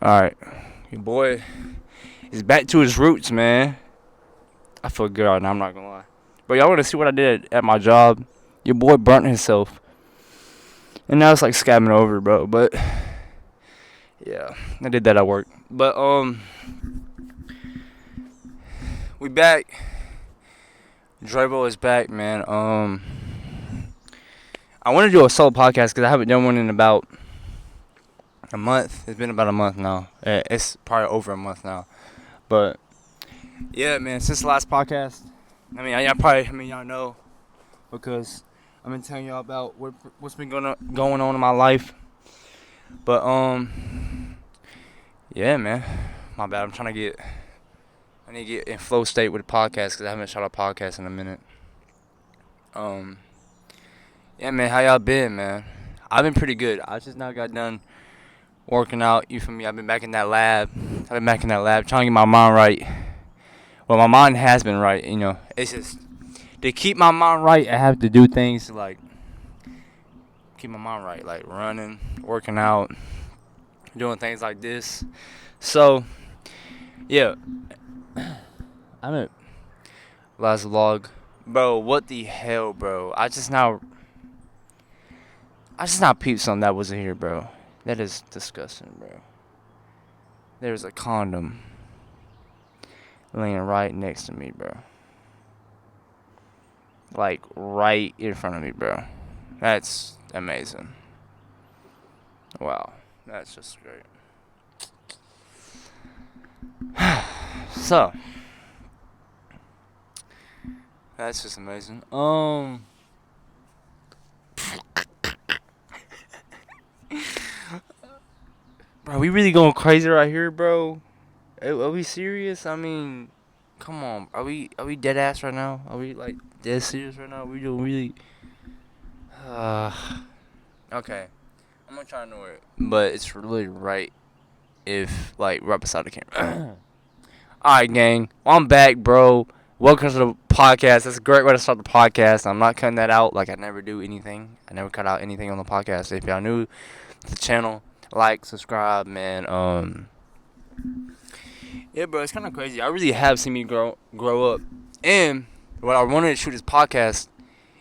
Alright. Your boy is back to his roots, man. I feel good right now, I'm not gonna lie. But y'all wanna see what I did at my job? Your boy burnt himself. And now it's like scabbing over, bro. But yeah, I did that at work. But we back. Drabo is back, man. I want to do a solo podcast because I haven't done one in about a month. It's been about a month now. It's probably over a month now. But yeah, man, since the last podcast, y'all know because I've been telling y'all about what's been going on in my life. But yeah, man, my bad. I need to get in flow state with the podcast because I haven't shot a podcast in a minute. Yeah, man, how y'all been, man? I've been pretty good. I just now got done working out. You feel me? I've been back in that lab. Trying to get my mind right. Well, my mind has been right. You know, it's just to keep my mind right. I have to do things like keep my mind right, like running, working out, doing things like this. So, yeah. I mean, last vlog, bro. What the hell, bro? I just now peeped something that wasn't here, bro. That is disgusting, bro. There's a condom laying right next to me, bro. Like right in front of me, bro. That's amazing. Wow, that's just great. So, that's just amazing. Bro, we really going crazy right here, bro? Are we serious? I mean, come on. Are we dead ass right now? Are we like dead serious right now? We doing really. Okay. I'm gonna try to know it, but it's really right if like right beside the camera. All right, gang. Well, I'm back, bro. Welcome to the podcast. That's a great way to start the podcast. I'm not cutting that out. Like I never do anything. I never cut out anything on the podcast. If y'all new to the channel, like, subscribe, man. Yeah, bro, it's kind of crazy. I really have seen me grow up. And what I wanted to shoot this podcast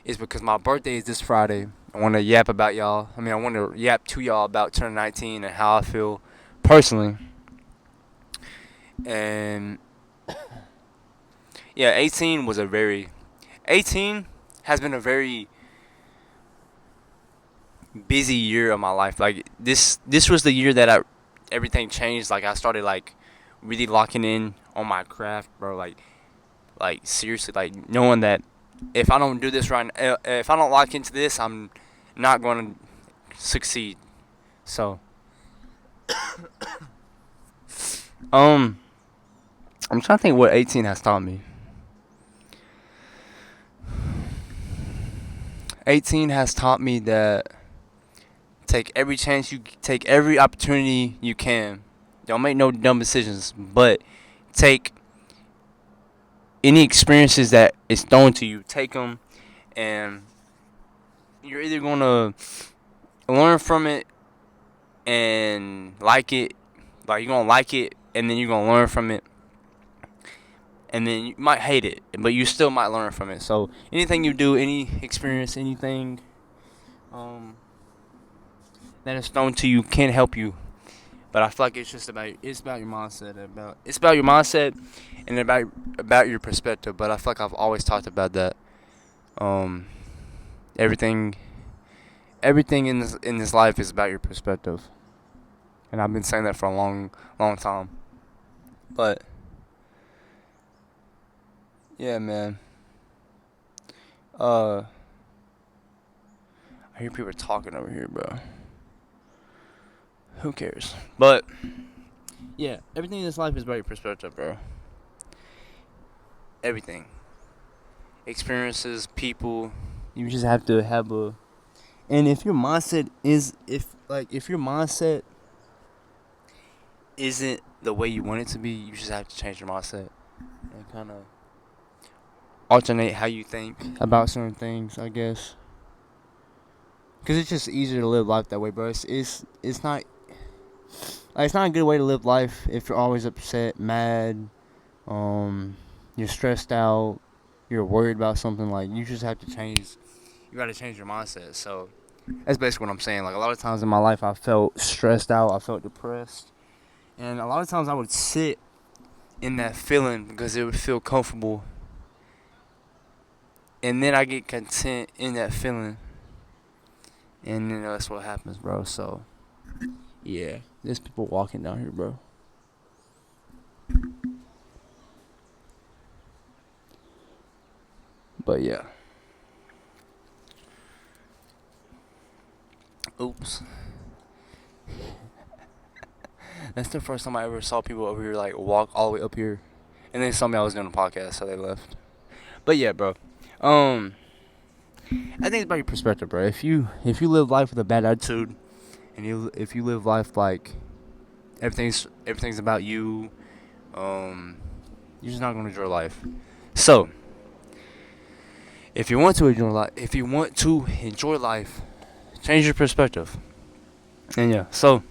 is because my birthday is this Friday. I want to yap about y'all. I want to yap to y'all about turning 19 and how I feel personally. And yeah, 18 has been a very busy year of my life. Like this was the year that everything changed. Like I started like really locking in on my craft, bro. Like seriously, like knowing that if I don't do this right, if I don't lock into this, I'm not going to succeed. So, I'm trying to think what 18 has taught me. 18 has taught me that take every chance take every opportunity you can. Don't make no dumb decisions, but take any experiences that is thrown to you. Take them, and you're either gonna learn from it and like it, like you're gonna like it, and then you're gonna learn from it, and then you might hate it, but you still might learn from it. So anything you do, any experience, anything that is thrown to you can help you. But I feel like it's about your mindset. It's about your mindset and about your perspective. But I feel like I've always talked about that. Everything in this life is about your perspective, and I've been saying that for a long time. But yeah, man. I hear people talking over here, bro. Who cares? But yeah, everything in this life is about your perspective, bro. Everything. Experiences, people. You just have to have a. And if your mindset isn't the way you want it to be, you just have to change your mindset and kind of alternate how you think about certain things, I guess. Because it's just easier to live life that way, bro. It's not Like, it's not a good way to live life if you're always upset, mad, you're stressed out, you're worried about something. Like, you just have to change. You got to change your mindset. So that's basically what I'm saying. Like, a lot of times in my life, I felt stressed out, I felt depressed, and a lot of times I would sit in that feeling because it would feel comfortable, and then I get content in that feeling, and then that's what happens, bro. So yeah, there's people walking down here, bro. But yeah. Oops. That's the first time I ever saw people over here like walk all the way up here, and they saw me I was doing a podcast, so they left. But yeah, bro. I think it's about your perspective, bro. If you live life with a bad attitude, and if you live life like everything's about you, you're just not gonna enjoy life. So if you want to enjoy life, change your perspective. And yeah, so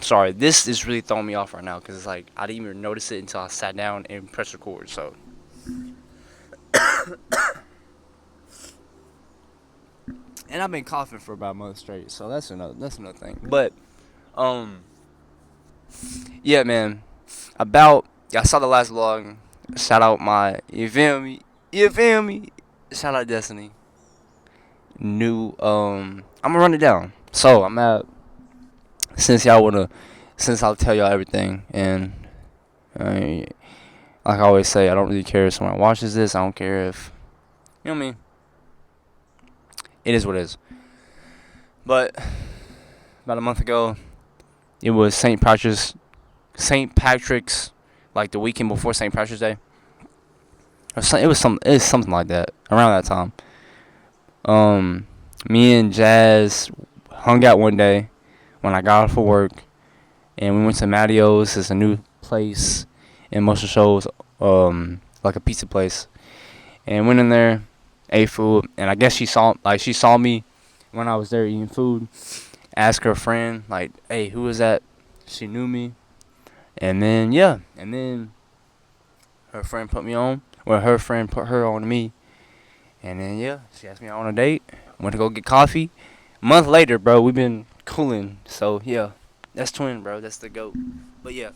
sorry, this is really throwing me off right now because it's like I didn't even notice it until I sat down and pressed record. So and I've been coughing for about a month straight, so that's another thing. But yeah, man. I saw the last vlog. Shout out you feel me? You feel me? Shout out Destiny. I'm gonna run it down. So I'm at since I'll tell y'all everything, and like I always say, I don't really care if someone watches this. I don't care if you know what I mean. It is what it is. But about a month ago, it was St. Patrick's, like the weekend before St. Patrick's Day. It was something like that around that time. Me and Jazz hung out one day when I got off of work, and we went to Mattio's. It's a new place in Motion Shoals, like a pizza place, and went in there, ate food, and I guess she saw me when I was there eating food. Asked her friend, like, "Hey, who is that?" She knew me, and then her friend put me on. Well, her friend put her on me, and then she asked me out on a date. Went to go get coffee. A month later, bro, we've been cooling. So yeah, that's twin, bro. That's the goat. But yeah,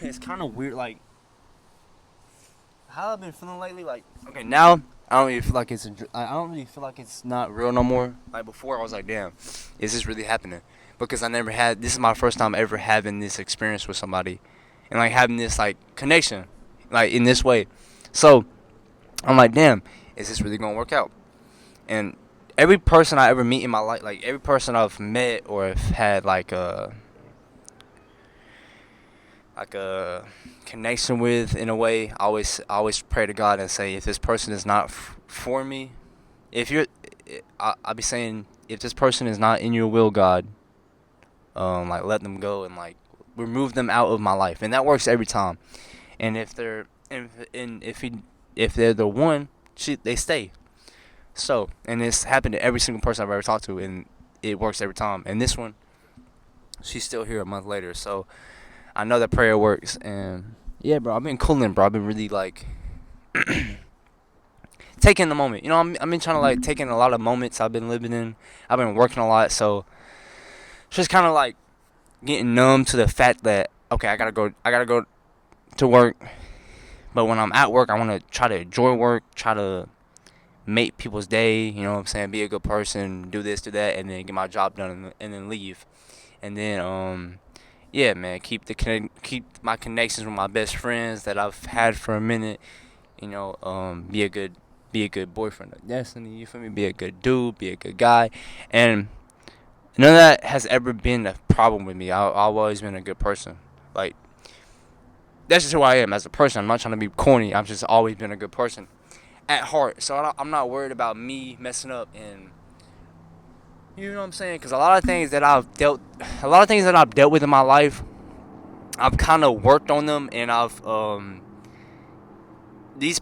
it's kind of weird, like how I've been feeling lately. Like, okay, now I don't really feel like I don't really feel like it's not real no more. Like before, I was like, damn, is this really happening? Because I never had. This is my first time ever having this experience with somebody, and like having this like connection, like in this way. So I'm like, damn, is this really gonna work out? And every person I ever meet in my life, like every person I've met or have had like a connection with in a way, I always pray to God and say, if this person is not for me, I'll be saying, if this person is not in your will, God, like let them go and like remove them out of my life, and that works every time. And if they're the one, they stay. So, and it's happened to every single person I've ever talked to, and it works every time. And this one, she's still here a month later, so I know that prayer works. And yeah, bro, I've been cooling, bro. I've been really like taking the moment. You know, I've been trying to like taking a lot of moments I've been living in. I've been working a lot, so just kind of like getting numb to the fact that okay, I gotta go to work. But when I'm at work, I want to try to enjoy work, try to make people's day, you know what I'm saying, be a good person, do this, do that, and then get my job done, and then leave. And then, yeah, man, keep my connections with my best friends that I've had for a minute, you know, be a good boyfriend of Destiny, you feel me, be a good dude, be a good guy, and none of that has ever been a problem with me. I've always been a good person, like, that's just who I am as a person. I'm not trying to be corny, I've just always been a good person at heart, so I'm not worried about me messing up, and you know what I'm saying, because a lot of things that I've dealt with in my life, I've kind of worked on them, and I've this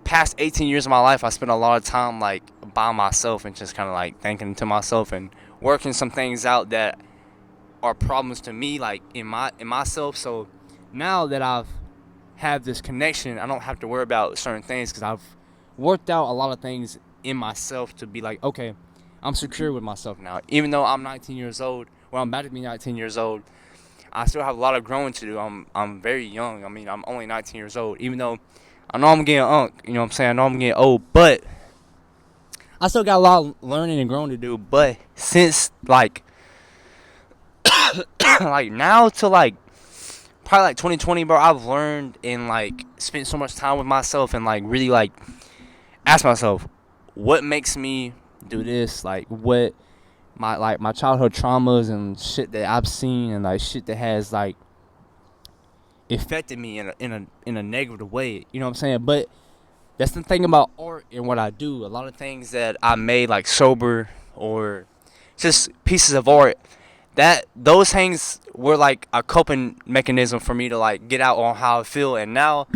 past 18 years of my life, I spent a lot of time like by myself and just kind of like thinking to myself and working some things out that are problems to me, like in myself. So now that I've have this connection, I don't have to worry about certain things because I've worked out a lot of things in myself to be like, okay, I'm secure with myself now. Even though I'm 19 years old, well, I'm about to be 19 years old, I still have a lot of growing to do. I'm very young. I mean, I'm only 19 years old. Even though I know I'm getting you know what I'm saying? I know I'm getting old, but I still got a lot of learning and growing to do. But since like now to like probably like 2020, bro, I've learned and like spent so much time with myself and like really like ask myself what makes me do this, like what my childhood traumas and shit that I've seen and like shit that has like affected me in a negative way. You know what I'm saying? But that's the thing about art and what I do. A lot of things that I made like sober or just pieces of art, that those things were like a coping mechanism for me to like get out on how I feel. And now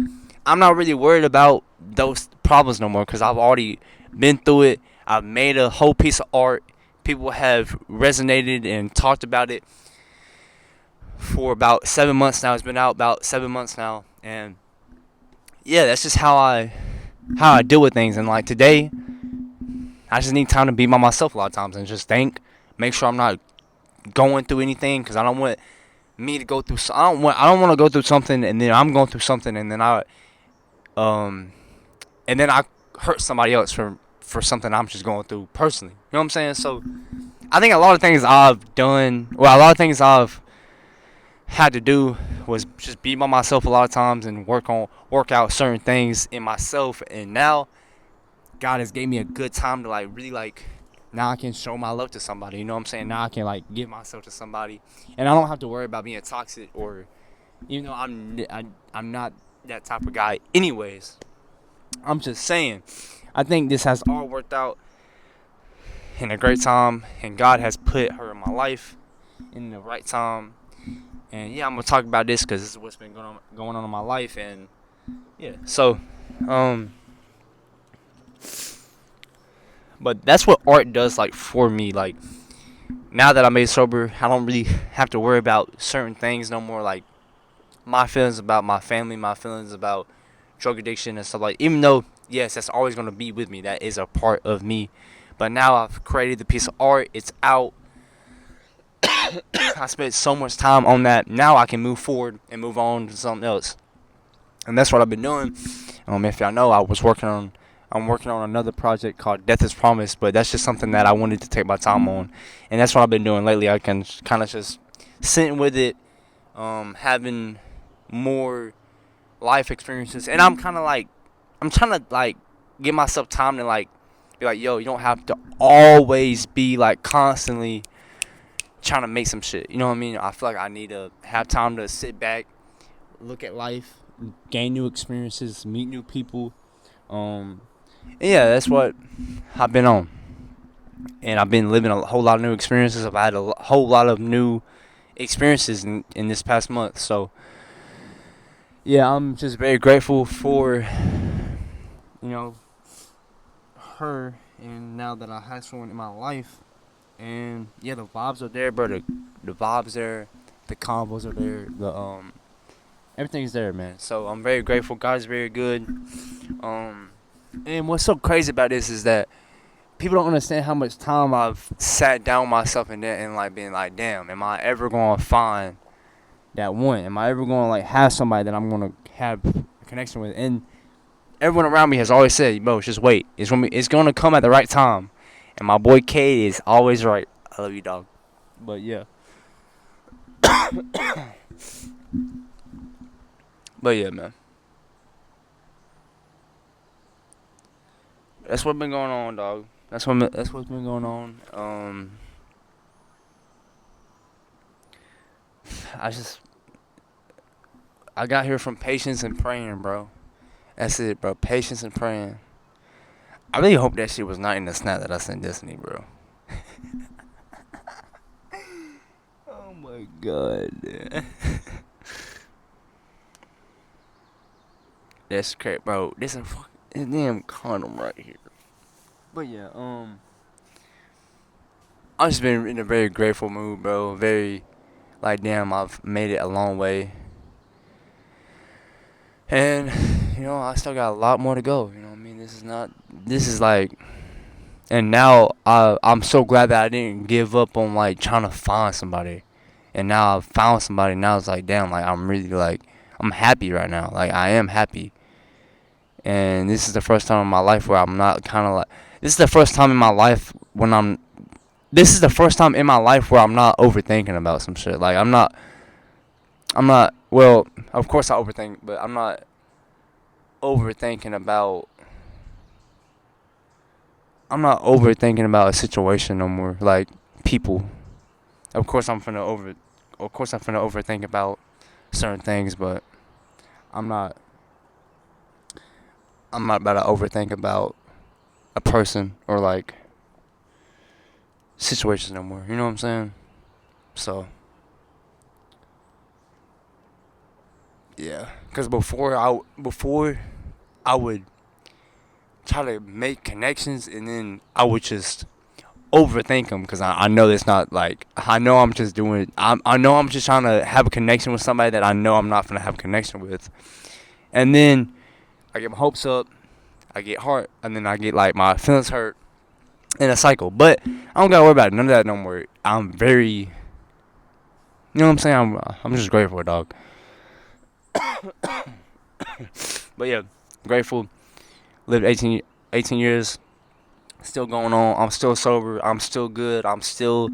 I'm not really worried about those problems no more because I've already been through it. I've made a whole piece of art. People have resonated and talked about it for about 7 months now. It's been out about 7 months now, and yeah, that's just how I deal with things. And like today, I just need time to be by myself a lot of times and just think, make sure I'm not going through anything because I don't want me to go through. I don't want to go through something and then I'm going through something um and then I hurt somebody else for something I'm just going through personally. You know what I'm saying? So I think a lot of things I've done, well, a lot of things I've had to do was just be by myself a lot of times and work out certain things in myself. And now God has gave me a good time to like really like now I can show my love to somebody. You know what I'm saying? Now I can like give myself to somebody, and I don't have to worry about being toxic or even though I'm not that type of guy. Anyways, I'm just saying, I think this has all worked out in a great time, and God has put her in my life in the right time. And yeah, I'm gonna talk about this because this is what's been going on in my life, and yeah. So, but that's what art does like for me. Like now that I'm made sober, I don't really have to worry about certain things no more. Like my feelings about my family, my feelings about drug addiction and stuff like. Even though yes, that's always gonna be with me. That is a part of me. But now I've created the piece of art. It's out. I spent so much time on that. Now I can move forward and move on to something else. And that's what I've been doing. If y'all know, I'm working on another project called Death is Promised, but that's just something that I wanted to take my time on, and that's what I've been doing lately. I can kind of just sitting with it, having more life experiences, and I'm kind of like, I'm trying to like give myself time to like be like, yo, you don't have to always be like constantly trying to make some shit. You know what I mean? I feel like I need to have time to sit back, look at life, gain new experiences, meet new people. Yeah, that's what I've been on. And I've been living a whole lot of new experiences. I've had a whole lot of new experiences in this past month. So, yeah, I'm just very grateful for, you know, her. And now that I have someone in my life. And, yeah, the vibes are there, bro. The vibes there. The combos are there. Everything's there, man. So, I'm very grateful. God's very good. And what's so crazy about this is that people don't understand how much time I've sat down myself and like being like, damn, am I ever gonna find that one? Am I ever gonna like have somebody that I'm gonna have a connection with? And everyone around me has always said, bro, just wait. It's gonna come at the right time. And my boy K is always right. I love you, dog. But yeah. But yeah, man. That's what's been going on, dog. That's what's been going on. I just I got here from patience and praying, bro. That's it, bro. Patience and praying. I really hope that shit was not in the snap that I sent Destiny, bro. Oh my god. That's crazy, bro. This is a fucking damn condom right here. But yeah, I've just been in a very grateful mood, bro. Very like, damn, I've made it a long way, and I still got a lot more to go. You know what I mean? This is not. This is like, and now I'm so glad that I didn't give up on like trying to find somebody, and now I've found somebody. Now it's like, damn, like I'm really like I'm happy right now. Like I am happy, and this is the first time in my life where I'm not kind of like. This is the first time in my life when I'm. This is the first time in my life where I'm not overthinking about some shit. Like I'm not. I'm not. Well, of course I overthink, but I'm not overthinking about. I'm not overthinking about a situation no more. Like people. Of course I'm finna over. Of course I'm finna overthink about certain things, but I'm not. I'm not about to overthink about a person or like situations no more. You know what I'm saying? So yeah, because before I would try to make connections and then I would just overthink them because I know it's not like I know I'm just doing I know I'm just trying to have a connection with somebody that I know I'm not gonna have a connection with, and then I get my hopes up, I get hurt, and then I get like my feelings hurt in a cycle. But I don't gotta worry about it. None of that no more. I'm very, you know what I'm saying? I'm just grateful, dog. But yeah, grateful. Lived 18 years. Still going on. I'm still sober. I'm still good. I'm still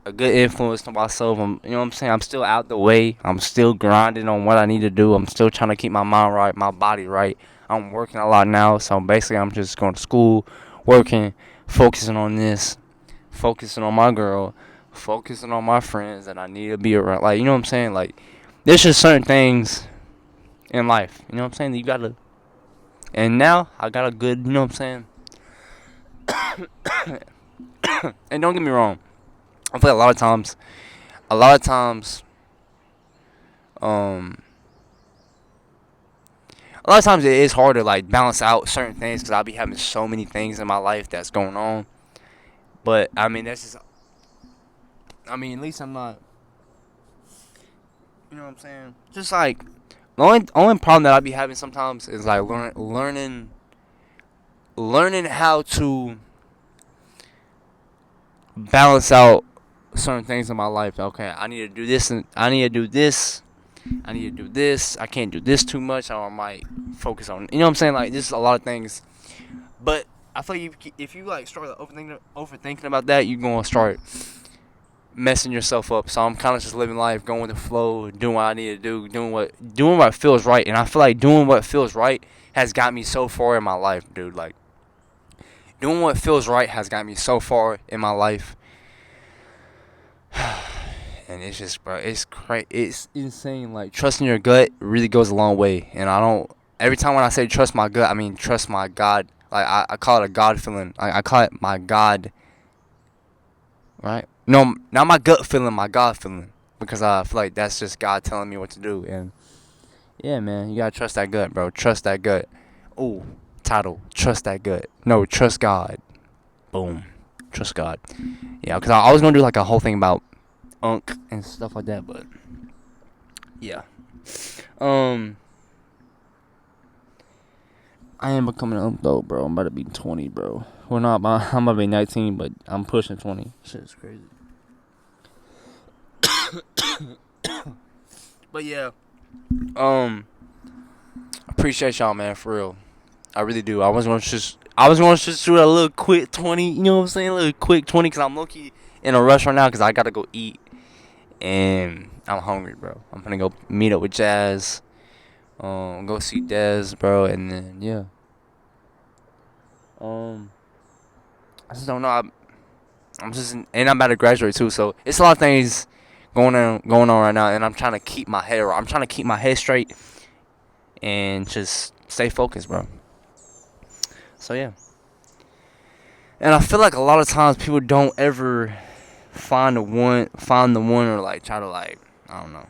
a good influence to myself. You know what I'm saying? I'm still out the way. I'm still grinding on what I need to do. I'm still trying to keep my mind right, my body right. I'm working a lot now, so basically I'm just going to school, working, focusing on this, focusing on my girl, focusing on my friends that I need to be around. Like, you know what I'm saying? Like, there's just certain things in life. You know what I'm saying? That you gotta. And now I got a good. You know what I'm saying? And don't get me wrong. I feel like a lot of times, um, a lot of times it is hard to like balance out certain things because I'll be having so many things in my life that's going on. But I mean, that's just. I mean, at least I'm not. You know what I'm saying? Just like the only problem that I be having sometimes is like learning how to balance out certain things in my life. Okay, I need to do this and I need to do this. I need to do this. I can't do this too much, or I might focus on. You know what I'm saying? Like, this is a lot of things. But I feel like if you like start overthinking about that, you're gonna start messing yourself up. So I'm kind of just living life, going with the flow, doing what I need to do, doing what feels right. And I feel like doing what feels right has got me so far in my life, dude. Like, doing what feels right has got me so far in my life. And it's just, bro, it's crazy. It's insane. Like, trusting your gut really goes a long way. And I don't. Every time when I say trust my gut, I mean trust my God. Like, I call it a God feeling. Like, I call it my God. Right? No, not my gut feeling, my God feeling. Because I feel like that's just God telling me what to do. And yeah, man, you gotta trust that gut, bro. Trust that gut. Ooh, title. Trust that gut. No, trust God. Boom. Trust God. Yeah, because I was gonna do like a whole thing about unk and stuff like that, but yeah. I am becoming an unk though, bro. I'm about to be 20, bro. Well, not I'm about to be 19, but I'm pushing 20. Shit's crazy. But yeah, appreciate y'all, man, for real. I really do. I was gonna just shoot a little quick 20. You know what I'm saying? A little quick 20, cause I'm low-key in a rush right now, cause I gotta go eat, and I'm hungry, bro. I'm gonna go meet up with Jazz, go see Dez, bro, and then yeah. I just don't know. And I'm about to graduate too, so it's a lot of things going on right now, and I'm trying to keep my head right. I'm trying to keep my head straight and just stay focused, bro. So yeah. And I feel like a lot of times people don't ever find the one, or like try to like, I don't know,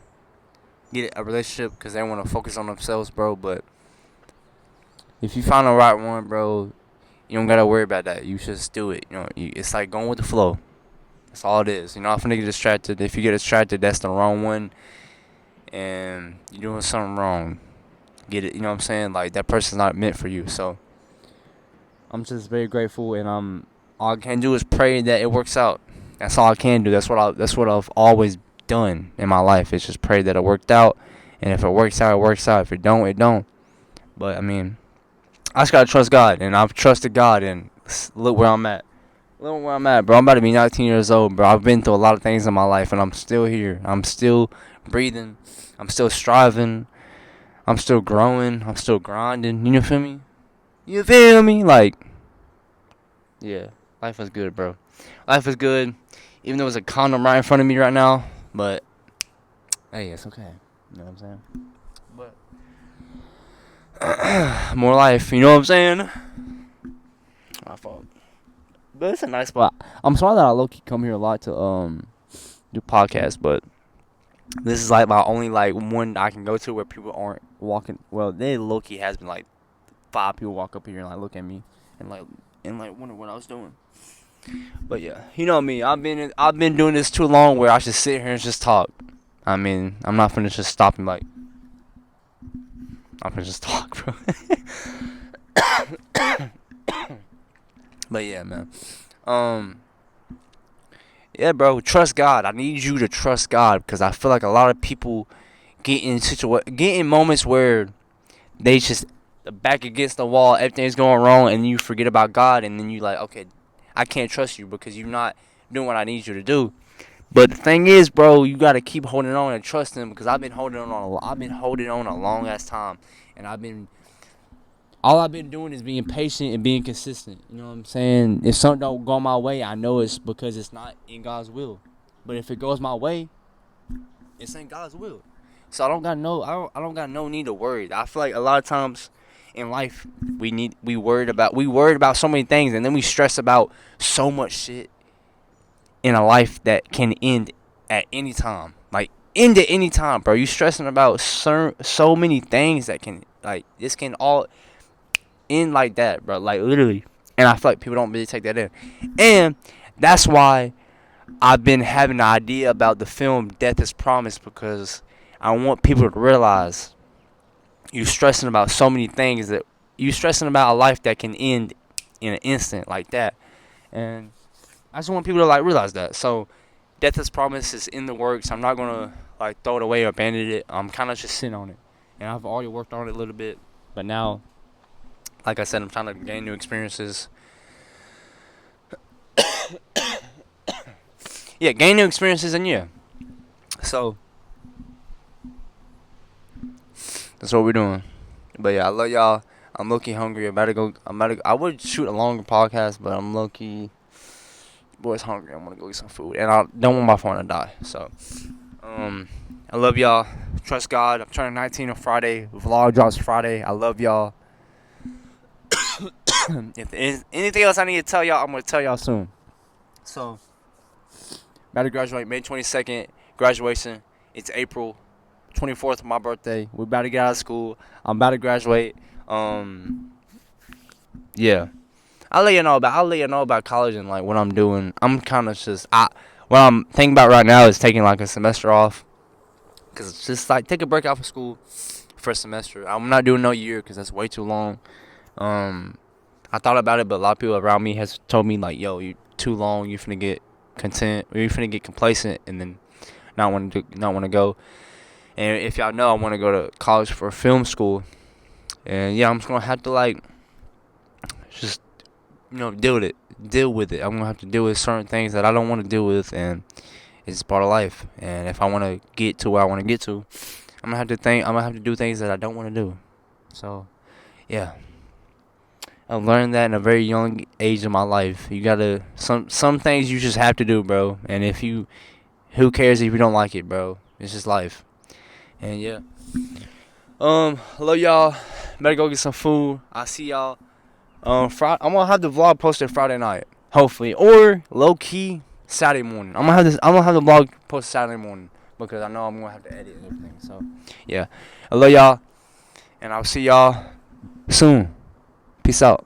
get a relationship because they want to focus on themselves, bro. But if you find the right one, bro, you don't gotta worry about that. You just do it. It's like going with the flow. That's all it is. You're not finna get distracted. If you get distracted, that's the wrong one, and you're doing something wrong. Get it? You know what I'm saying? Like, that person's not meant for you. So I'm just very grateful, and all I can do is pray that it works out. That's all I can do. That's what I've always done in my life. It's just pray that it worked out, and if it works out, it works out. If it don't, it don't. But I mean, I just gotta trust God, and I've trusted God, and look where I'm at. Look where I'm at, bro. I'm about to be 19 years old, bro. I've been through a lot of things in my life, and I'm still here. I'm still breathing. I'm still striving. I'm still growing. I'm still grinding. You feel me? You feel me? Like, yeah, life is good, bro. Life is good, even though there's a condom right in front of me right now. But hey, it's okay. You know what I'm saying? But more life. You know what I'm saying? My fault. But it's a nice spot. I'm sorry that I low-key come here a lot to do podcasts, but this is like my only like one I can go to where people aren't walking. Well, they low-key has been like 5 people walk up here and like look at me and like wonder what I was doing. But yeah, you know me. I've been doing this too long where I should sit here and just talk. I mean, I'm not finna just stop and like. I'm finna just talk, bro. But yeah, man. Yeah, bro. Trust God. I need you to trust God because I feel like a lot of people get in moments where they just back against the wall, everything's going wrong, and you forget about God, and then you like, okay, I can't trust you because you're not doing what I need you to do. But the thing is, bro, you gotta keep holding on and trusting because I've been holding on a long ass time, and all I've been doing is being patient and being consistent. You know what I'm saying? If something don't go my way, I know it's because it's not in God's will. But if it goes my way, it's in God's will. So I don't got no need to worry. I feel like a lot of times in life we worried about so many things, and then we stress about so much shit in a life that can end at any time. Like, end at any time, bro. You stressing about so many things that can, like, this can all end like that, bro. Like, literally. And I feel like people don't really take that in. And that's why I've been having the idea about the film Death is Promised, because I want people to realize you stressing about so many things, that you stressing about a life that can end in an instant like that. And I just want people to like realize that. So Death is Promised is in the works. I'm not gonna like throw it away or abandon it. I'm kind of just sitting on it, and I've already worked on it a little bit. But now, like I said, I'm trying to gain new experiences. Yeah, gain new experiences, and yeah. So that's what we're doing. But yeah, I love y'all. I'm low-key hungry. I would shoot a longer podcast, but I'm low-key. Boy's hungry. I'm gonna go get some food, and I don't want my phone to die. So, I love y'all. Trust God. I'm turning 19 on Friday. Vlog drops Friday. I love y'all. If there's anything else I need to tell y'all, I'm gonna tell y'all soon. So, about to graduate May 22nd. Graduation. It's April 24th, my birthday. We're about to get out of school. I'm about to graduate. Yeah. I'll let you know about college and like what I'm doing. I'm kind of just what I'm thinking about right now is taking like a semester off, cause it's just like take a break out of school for a semester. I'm not doing no year cause that's way too long. I thought about it, but a lot of people around me has told me like, yo, you too long. You finna get content, or you finna get complacent, and then not want to go. And if y'all know, I want to go to college for film school, and yeah, I'm just gonna have to like just deal with it. I'm gonna have to deal with certain things that I don't want to deal with, and it's part of life. And if I want to get to where I want to get to, I'm gonna have to do things that I don't want to do. So, yeah, I learned that in a very young age of my life. You gotta some things you just have to do, bro. And who cares if you don't like it, bro? It's just life. And yeah, love y'all. Better go get some food. I'll see y'all. I'm gonna have the vlog posted Friday night, hopefully, or low key Saturday morning. I'm gonna have the vlog posted Saturday morning because I know I'm gonna have to edit and everything. So, yeah, I love y'all, and I'll see y'all soon. Peace out.